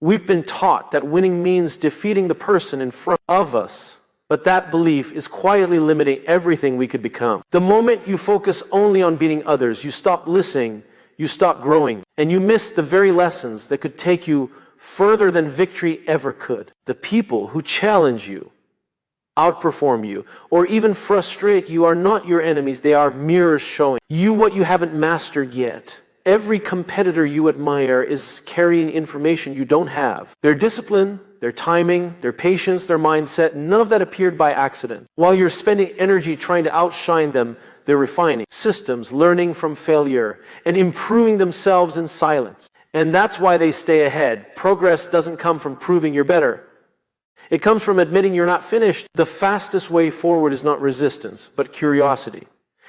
We've been taught that winning means defeating the person in front of us, but that belief is quietly limiting everything we could become. The moment you focus only on beating others, you stop listening, you stop growing, and you miss the very lessons that could take you further than victory ever could. The people who challenge you, outperform you, or even frustrate you are not your enemies. They are mirrors showing you what you haven't mastered yet. Every competitor you admire is carrying information you don't have. Their discipline, their timing, their patience, their mindset, none of that appeared by accident. While you're spending energy trying to outshine them, they're refining systems, learning from failure, and improving themselves in silence. And that's why they stay ahead. Progress doesn't come from proving you're better. It comes from admitting you're not finished. The fastest way forward is not resistance, but curiosity.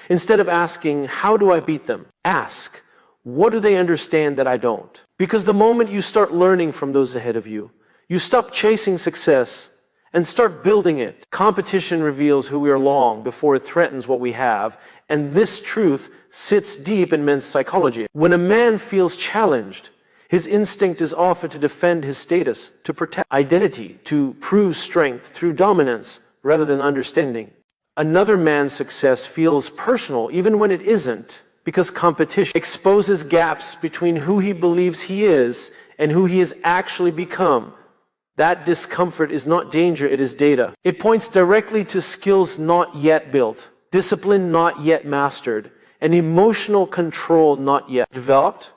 Instead of asking, how do I beat them? Ask, what do they understand that I don't? Because the moment you start learning from those ahead of you, you stop chasing success and start building it. Competition reveals who we are long before it threatens what we have, and this truth sits deep in men's psychology. When a man feels challenged, his instinct is often to defend his status, to protect identity, to prove strength through dominance rather than understanding. Another man's success feels personal even when it isn't, because competition exposes gaps between who he believes he is and who he has actually become. That discomfort is not danger, it is data. It points directly to skills not yet built, discipline not yet mastered, and emotional control not yet developed.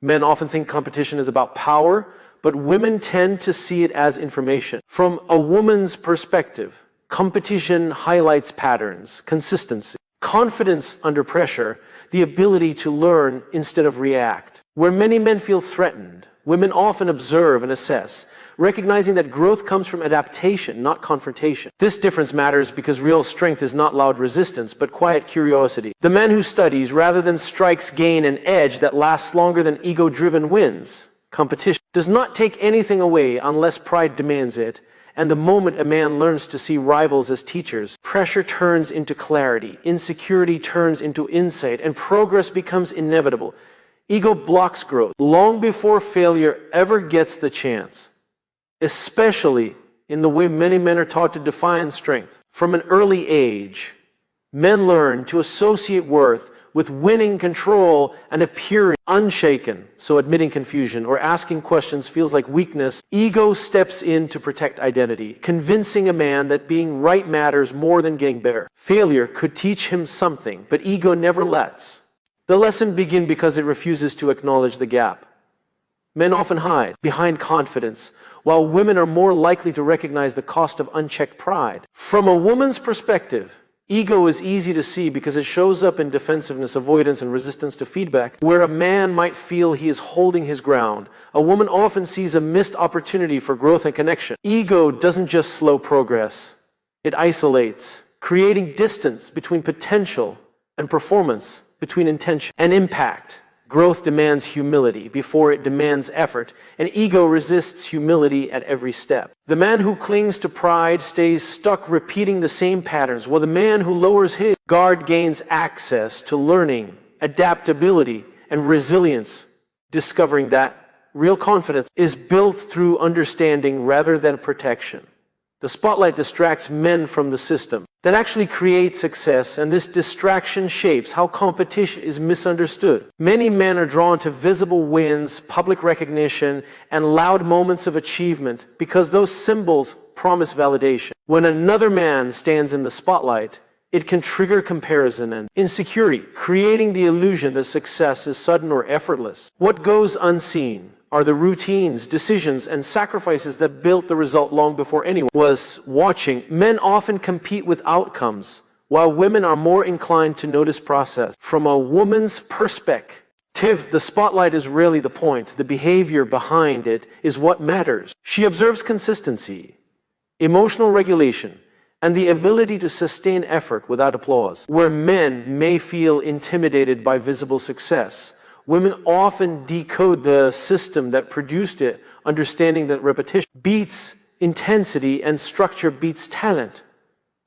Men often think competition is about power, but women tend to see it as information. From a woman's perspective, competition highlights patterns, consistency, confidence under pressure, the ability to learn instead of react. Where many men feel threatened, women often observe and assess, recognizing that growth comes from adaptation, not confrontation. This difference matters because real strength is not loud resistance, but quiet curiosity. The man who studies rather than strikes gain an edge that lasts longer than ego-driven wins. Competition does not take anything away unless pride demands it. And the moment a man learns to see rivals as teachers, pressure turns into clarity, insecurity turns into insight, and progress becomes inevitable. Ego blocks growth long before failure ever gets the chance, especially in the way many men are taught to define strength. From an early age, men learn to associate worth with winning control and appearing unshaken. So admitting confusion or asking questions feels like weakness. Ego steps in to protect identity, convincing a man that being right matters more than getting better. Failure could teach him something, but ego never lets. The lesson begins because it refuses to acknowledge the gap. Men often hide behind confidence, while women are more likely to recognize the cost of unchecked pride. From a woman's perspective, ego is easy to see because it shows up in defensiveness, avoidance, and resistance to feedback. Where a man might feel he is holding his ground, a woman often sees a missed opportunity for growth and connection. Ego doesn't just slow progress, it isolates, creating distance between potential and performance, between intention and impact. Growth demands humility before it demands effort, and ego resists humility at every step. The man who clings to pride stays stuck repeating the same patterns, while the man who lowers his guard gains access to learning, adaptability, and resilience, discovering that real confidence is built through understanding rather than protection. The spotlight distracts men from the system that actually creates success, and this distraction shapes how competition is misunderstood. Many men are drawn to visible wins, public recognition, and loud moments of achievement because those symbols promise validation. When another man stands in the spotlight, it can trigger comparison and insecurity, creating the illusion that success is sudden or effortless. What goes unseen are the routines, decisions, and sacrifices that built the result long before anyone was watching. Men often compete with outcomes, while women are more inclined to notice process. From a woman's perspective, the spotlight is rarely the point. The behavior behind it is what matters. She observes consistency, emotional regulation, and the ability to sustain effort without applause. Where men may feel intimidated by visible success, women often decode the system that produced it, understanding that repetition beats intensity and structure beats talent.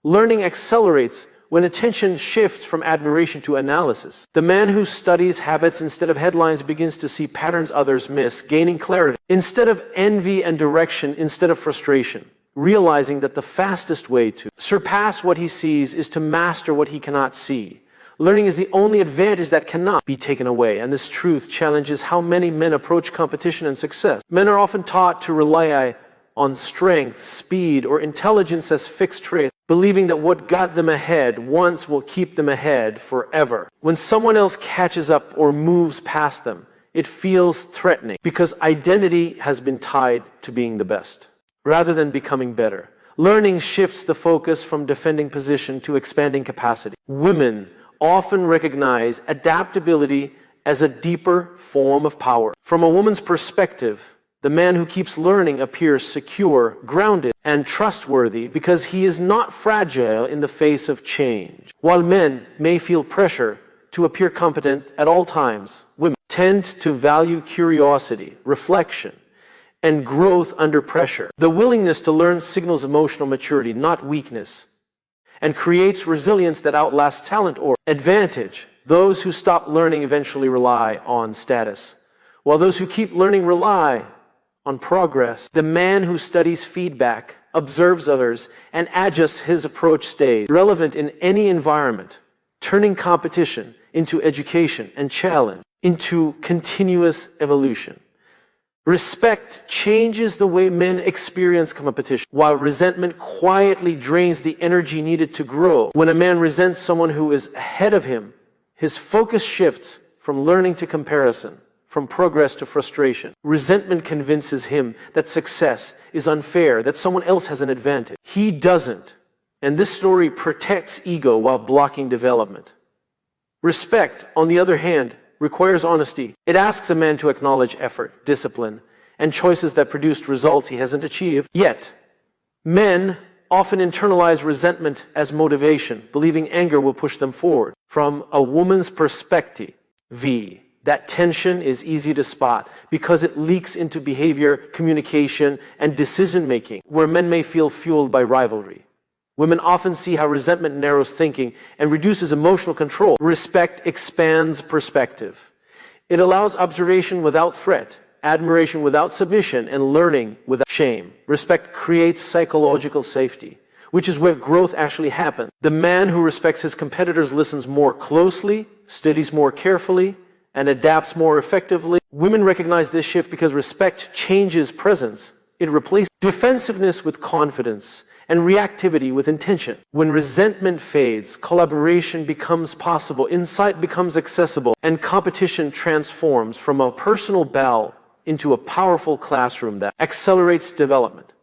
Learning accelerates when attention shifts from admiration to analysis. The man who studies habits instead of headlines begins to see patterns others miss, gaining clarity instead of envy and direction instead of frustration, realizing that the fastest way to surpass what he sees is to master what he cannot see. Learning is the only advantage that cannot be taken away, and this truth challenges how many men approach competition and success. Men are often taught to rely on strength, speed, or intelligence as fixed traits, believing that what got them ahead once will keep them ahead forever. When someone else catches up or moves past them, it feels threatening because identity has been tied to being the best rather than becoming better. Learning shifts the focus from defending position to expanding capacity. Women often recognize adaptability as a deeper form of power. From a woman's perspective, the man who keeps learning appears secure, grounded, and trustworthy because he is not fragile in the face of change. While men may feel pressure to appear competent at all times, women tend to value curiosity, reflection, and growth under pressure. The willingness to learn signals emotional maturity, not weakness, and creates resilience that outlasts talent or advantage. Those who stop learning eventually rely on status, while those who keep learning rely on progress. The man who studies feedback, observes others, and adjusts his approach stays relevant in any environment, turning competition into education and challenge into continuous evolution. Respect changes the way men experience competition, while resentment quietly drains the energy needed to grow. When a man resents someone who is ahead of him, his focus shifts from learning to comparison, from progress to frustration. Resentment convinces him that success is unfair, that someone else has an advantage. He doesn't. And this story protects ego while blocking development. Respect, on the other hand, requires honesty. It asks a man to acknowledge effort, discipline, and choices that produced results he hasn't achieved. Yet, men often internalize resentment as motivation, believing anger will push them forward. From a woman's perspective, that tension is easy to spot because it leaks into behavior, communication, and decision-making, where men may feel fueled by rivalry. Women often see how resentment narrows thinking and reduces emotional control. Respect expands perspective. It allows observation without threat, admiration without submission, and learning without shame. Respect creates psychological safety, which is where growth actually happens. The man who respects his competitors listens more closely, studies more carefully, and adapts more effectively. Women recognize this shift because respect changes presence. It replaces defensiveness with confidence and reactivity with intention. When resentment fades, collaboration becomes possible, insight becomes accessible, and competition transforms from a personal battle into a powerful classroom that accelerates development.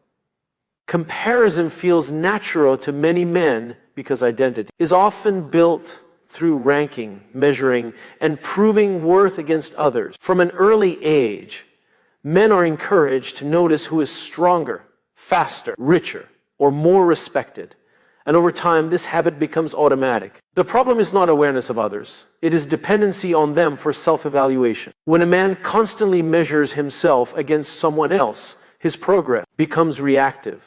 Comparison feels natural to many men because identity is often built through ranking, measuring, and proving worth against others. From an early age, men are encouraged to notice who is stronger, faster, richer, or more respected. And over time, this habit becomes automatic. The problem is not awareness of others. It is dependency on them for self-evaluation. When a man constantly measures himself against someone else, his progress becomes reactive,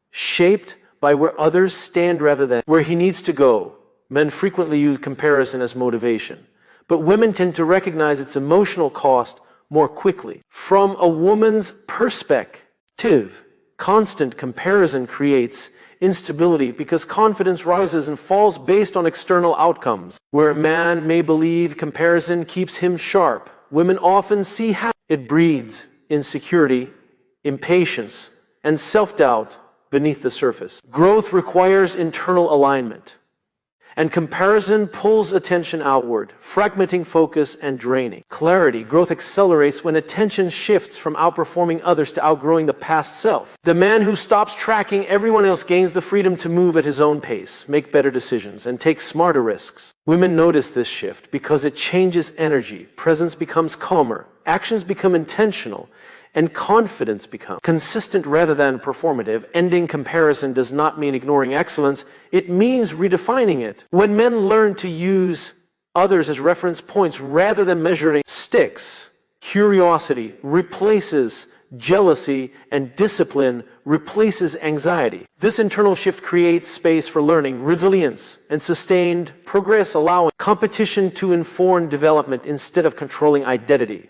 shaped by where others stand rather than where he needs to go. Men frequently use comparison as motivation, but women tend to recognize its emotional cost more quickly. From a woman's perspective, constant comparison creates instability because confidence rises and falls based on external outcomes. Where a man may believe comparison keeps him sharp, women often see how it breeds insecurity, impatience, and self-doubt beneath the surface. Growth requires internal alignment, and comparison pulls attention outward, fragmenting focus and draining clarity. Growth accelerates when attention shifts from outperforming others to outgrowing the past self. The man who stops tracking everyone else gains the freedom to move at his own pace, make better decisions, and take smarter risks. Women notice this shift because it changes energy. Presence becomes calmer, actions become intentional, and confidence becomes consistent rather than performative. Ending comparison does not mean ignoring excellence. It means redefining it. When men learn to use others as reference points rather than measuring sticks, curiosity replaces jealousy, and discipline replaces anxiety. This internal shift creates space for learning, resilience, and sustained progress, allowing competition to inform development instead of controlling identity.